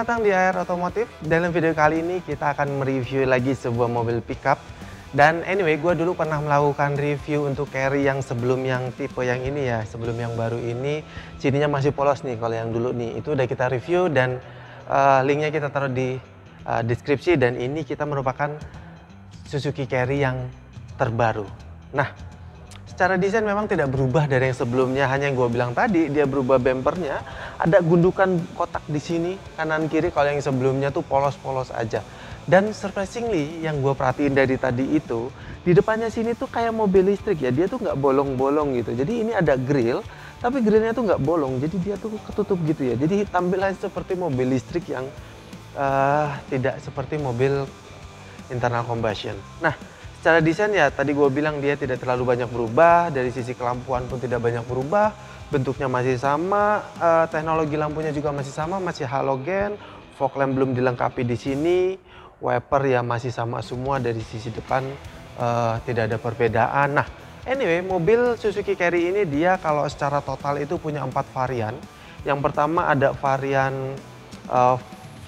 Selamat datang di AR Otomotif. Dalam video kali ini kita akan mereview lagi sebuah mobil pickup. Dan anyway, gue dulu pernah melakukan review untuk carry yang sebelum yang tipe yang ini ya. Sebelum yang baru ini, sininya masih polos nih. Kalau yang dulu nih, itu udah kita review dan linknya kita taruh di deskripsi. Dan ini kita merupakan Suzuki Carry yang terbaru. Nah, secara desain memang tidak berubah dari yang sebelumnya, hanya yang gue bilang tadi, dia berubah bumpernya, ada gundukan kotak di sini, kanan kiri. Kalau yang sebelumnya tuh polos-polos aja. Dan surprisingly, yang gue perhatiin dari tadi itu, di depannya sini tuh kayak mobil listrik ya, dia tuh nggak bolong-bolong gitu. Jadi ini ada grill, tapi grillnya tuh nggak bolong, jadi dia tuh ketutup gitu ya. Jadi tampilannya seperti mobil listrik yang tidak seperti mobil internal combustion. Nah, secara desain ya tadi gue bilang dia tidak terlalu banyak berubah, dari sisi kelampuan pun tidak banyak berubah, bentuknya masih sama, teknologi lampunya juga masih sama, masih halogen, fog lamp belum dilengkapi di sini, wiper ya masih sama semua dari sisi depan, tidak ada perbedaan. Nah, anyway, mobil Suzuki Carry ini dia kalau secara total itu punya 4 varian. Yang pertama ada varian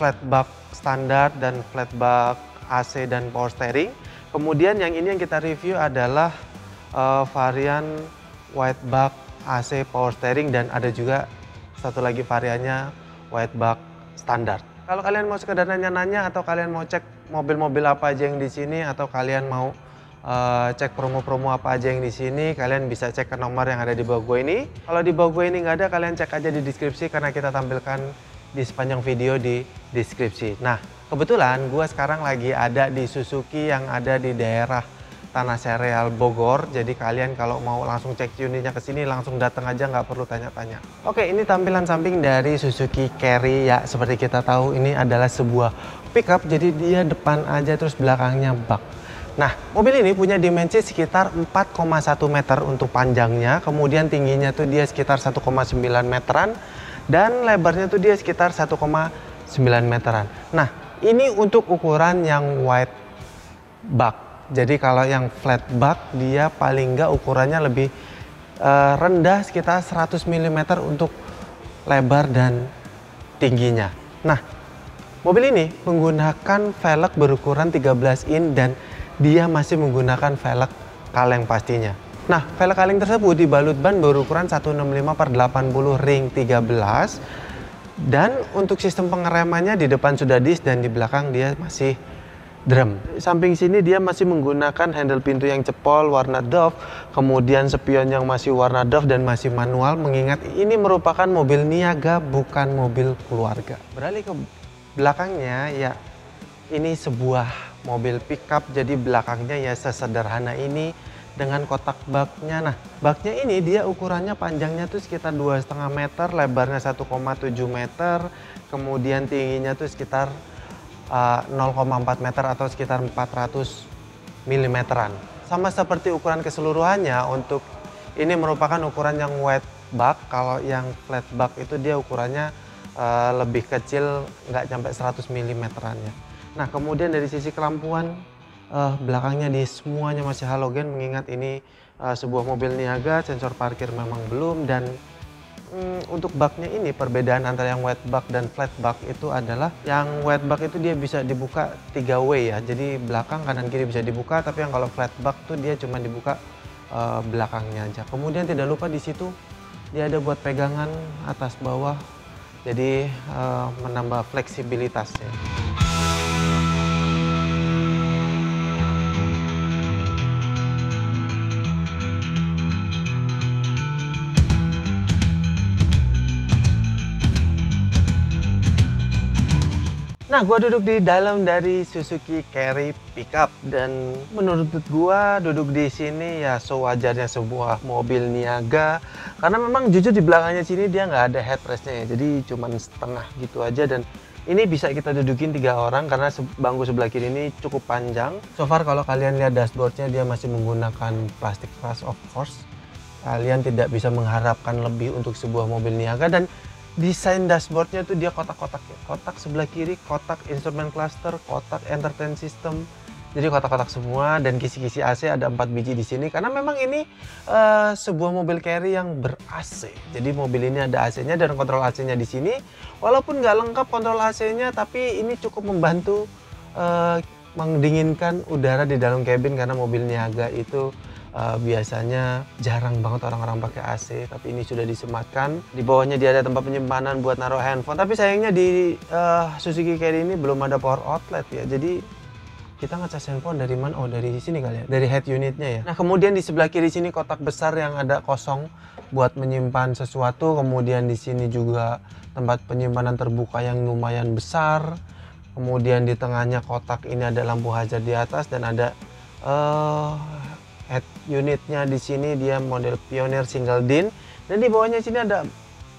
flatback standar dan flatback AC dan power steering. Kemudian yang ini yang kita review adalah varian widebag AC power steering, dan ada juga satu lagi variannya widebag standar. Kalau kalian mau sekedar nanya-nanya atau kalian mau cek mobil-mobil apa aja yang di sini, atau kalian mau cek promo-promo apa aja yang di sini, kalian bisa cek ke nomor yang ada di bawah gue ini. Kalau di bawah gue ini nggak ada, kalian cek aja di deskripsi karena kita tampilkan di sepanjang video di deskripsi. Nah, kebetulan gue sekarang lagi ada di Suzuki yang ada di daerah Tanah Serial Bogor. Jadi kalian kalau mau langsung cek unitnya ke sini langsung datang aja, nggak perlu tanya-tanya. Oke, ini tampilan samping dari Suzuki Carry ya. Seperti kita tahu ini adalah sebuah pickup, jadi dia depan aja terus belakangnya bak. Nah, mobil ini punya dimensi sekitar 4,1 meter untuk panjangnya, kemudian tingginya tuh dia sekitar 1,9 meteran, dan lebarnya tuh dia sekitar 1,9 meteran. Nah, ini untuk ukuran yang wide bug. Jadi kalau yang flat bug dia paling nggak ukurannya lebih rendah, sekitar 100 mm untuk lebar dan tingginya. Nah, mobil ini menggunakan velg berukuran 13 in dan dia masih menggunakan velg kaleng pastinya. Nah, velg kaleng tersebut dibalut ban berukuran 165/80 ring 13. Dan untuk sistem pengeremannya di depan sudah disc dan di belakang dia masih drum. Samping sini dia masih menggunakan handle pintu yang cepol warna doff, kemudian spion yang masih warna doff dan masih manual, mengingat ini merupakan mobil niaga bukan mobil keluarga. Beralih ke belakangnya ya, ini sebuah mobil pickup, jadi belakangnya ya sesederhana ini dengan kotak baknya. Nah, baknya ini dia ukurannya panjangnya tuh sekitar 2,5 meter, lebarnya 1,7 meter, kemudian tingginya tuh sekitar 0,4 meter atau sekitar 400 mm. Sama seperti ukuran keseluruhannya, untuk ini merupakan ukuran yang wide bag. Kalau yang flat bag itu dia ukurannya lebih kecil, nggak sampai 100 mm-an ya. Nah, kemudian dari sisi kelampuan, belakangnya di semuanya masih halogen, mengingat ini sebuah mobil niaga, sensor parkir memang belum. Dan untuk baknya ini perbedaan antara yang wide bag dan flat bag itu adalah yang wide bag itu dia bisa dibuka 3 way ya, jadi belakang kanan kiri bisa dibuka, tapi yang kalau flat bag tuh dia cuma dibuka belakangnya aja. Kemudian tidak lupa di situ dia ada buat pegangan atas bawah, jadi menambah fleksibilitasnya. Nah, gue duduk di dalam dari Suzuki Carry pickup, dan menurut gue duduk di sini ya sewajarnya sebuah mobil niaga, karena memang jujur di belakangnya sini dia nggak ada headrestnya ya, jadi cuman setengah gitu aja. Dan ini bisa kita dudukin 3 orang karena bangku sebelah kiri ini cukup panjang. So far kalau kalian lihat dashboardnya dia masih menggunakan plastik keras, of course. Kalian tidak bisa mengharapkan lebih untuk sebuah mobil niaga. Dan desain dashboardnya tuh dia kotak-kotak ya. Kotak sebelah kiri, kotak instrument cluster, kotak entertain system, Jadi kotak-kotak semua, dan kisi-kisi AC ada 4 biji di sini karena memang ini sebuah mobil carry yang ber-AC. Jadi mobil ini ada AC-nya dan kontrol AC-nya di sini. Walaupun nggak lengkap kontrol AC-nya, tapi ini cukup membantu mendinginkan udara di dalam kabin karena mobil Niaga itu biasanya jarang banget orang-orang pakai AC, tapi ini sudah disematkan. Di bawahnya dia ada tempat penyimpanan buat naruh handphone. Tapi sayangnya di Suzuki Carry ini belum ada power outlet ya. Jadi kita ngecas handphone dari mana? Oh, dari sini kali ya, dari head unitnya ya. Nah, kemudian di sebelah kiri sini kotak besar yang ada kosong buat menyimpan sesuatu. Kemudian di sini juga tempat penyimpanan terbuka yang lumayan besar. Kemudian di tengahnya kotak ini ada lampu hazard di atas dan ada head unitnya di sini dia model Pioneer single din. Dan di bawahnya sini ada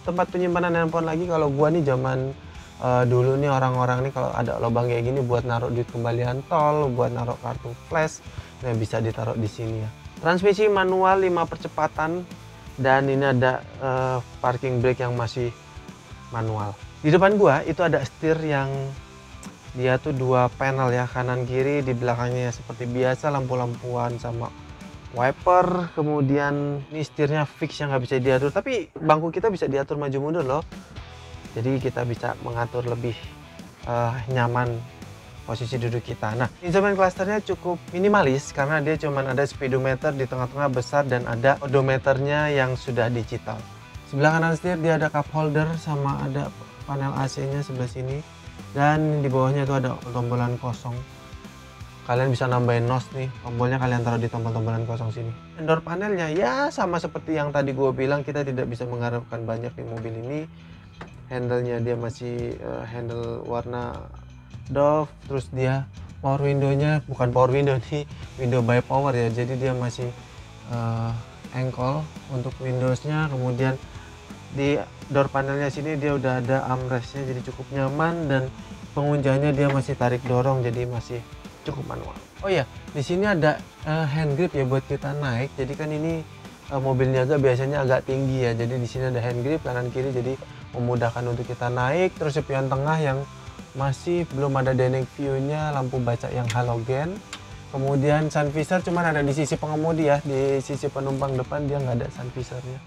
tempat penyimpanan handphone lagi. Kalau gua nih zaman dulu nih orang-orang nih kalau ada lubang kayak gini buat naruh duit kembalian tol, buat naruh kartu flash, nah bisa ditaruh di sini ya. Transmisi manual 5 percepatan dan ini ada parking brake yang masih manual. Di depan gua itu ada setir yang dia tuh 2 panel ya, kanan kiri. Di belakangnya seperti biasa lampu-lampuan sama wiper. Kemudian ini setirnya fix yang nggak bisa diatur, tapi bangku kita bisa diatur maju mundur loh. Jadi kita bisa mengatur lebih nyaman posisi duduk kita. Nah, instrumen clusternya cukup minimalis karena dia cuma ada speedometer di tengah-tengah besar dan ada odometernya yang sudah digital. Sebelah kanan setir dia ada cup holder sama ada panel AC-nya sebelah sini. Dan di bawahnya itu ada tombolan kosong. Kalian bisa nambahin nos nih, tombolnya kalian taruh di tombol-tombolan kosong sini. Door panelnya ya sama seperti yang tadi gue bilang, kita tidak bisa mengharapkan banyak di mobil ini. Handle-nya dia masih handle warna doff, terus dia power window-nya bukan power window nih, window by power ya, jadi dia masih ankle untuk Windows-nya. Kemudian di door panelnya sini dia udah ada armrest-nya jadi cukup nyaman, dan pengunjanya dia masih tarik dorong jadi masih cukup manual. Oh ya, di sini ada hand grip ya buat kita naik. Jadi kan ini mobil Niaga biasanya agak tinggi ya, jadi di sini ada hand grip kanan kiri jadi memudahkan untuk kita naik. Terus spion tengah yang masih belum ada dynamic view-nya, lampu baca yang halogen. Kemudian sun visor cuman ada di sisi pengemudi ya, di sisi penumpang depan dia nggak ada sun visornya.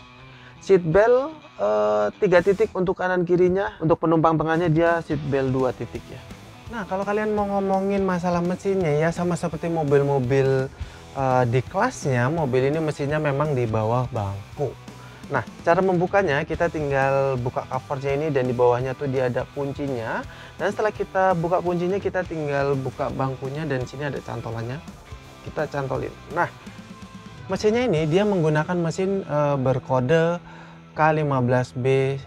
Seat belt 3 titik untuk kanan kirinya, untuk penumpang tengahnya dia seat belt 2 titik ya. Nah, kalau kalian mau ngomongin masalah mesinnya ya, sama seperti mobil-mobil di kelasnya, mobil ini mesinnya memang di bawah bangku. Nah, cara membukanya kita tinggal buka covernya ini, dan di bawahnya tuh dia ada kuncinya. Dan setelah kita buka kuncinya, kita tinggal buka bangkunya, dan sini ada cantolannya. Kita cantolin. Nah, mesinnya ini dia menggunakan mesin berkode K15B/C.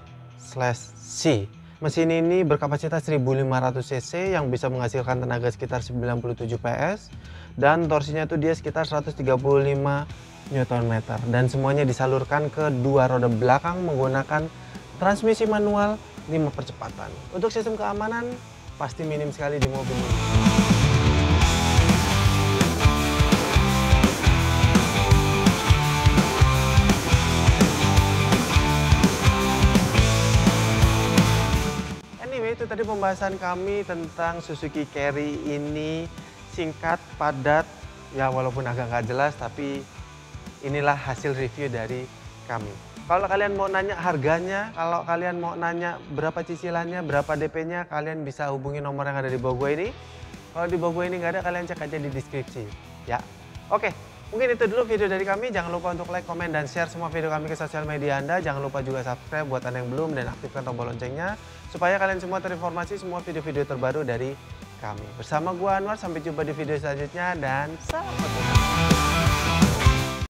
Mesin ini berkapasitas 1500 cc yang bisa menghasilkan tenaga sekitar 97 PS, dan torsinya tuh dia sekitar 135 Nm, dan semuanya disalurkan ke 2 roda belakang menggunakan transmisi manual 5 percepatan. Untuk sistem keamanan pasti minim sekali di mobil ini. Anyway, itu tadi pembahasan kami tentang Suzuki Carry ini, singkat, padat, ya walaupun agak nggak jelas, tapi inilah hasil review dari kami. Kalau kalian mau nanya harganya, kalau kalian mau nanya berapa cicilannya, berapa DP-nya, kalian bisa hubungi nomor yang ada di bawah gue ini. Kalau di bawah gue ini nggak ada, kalian cek aja di deskripsi. Ya, oke. Mungkin itu dulu video dari kami. Jangan lupa untuk like, komen, dan share semua video kami ke sosial media Anda. Jangan lupa juga subscribe buat Anda yang belum, dan aktifkan tombol loncengnya supaya kalian semua terinformasi semua video-video terbaru dari kami. Bersama gue Anwar, sampai jumpa di video selanjutnya, dan salam.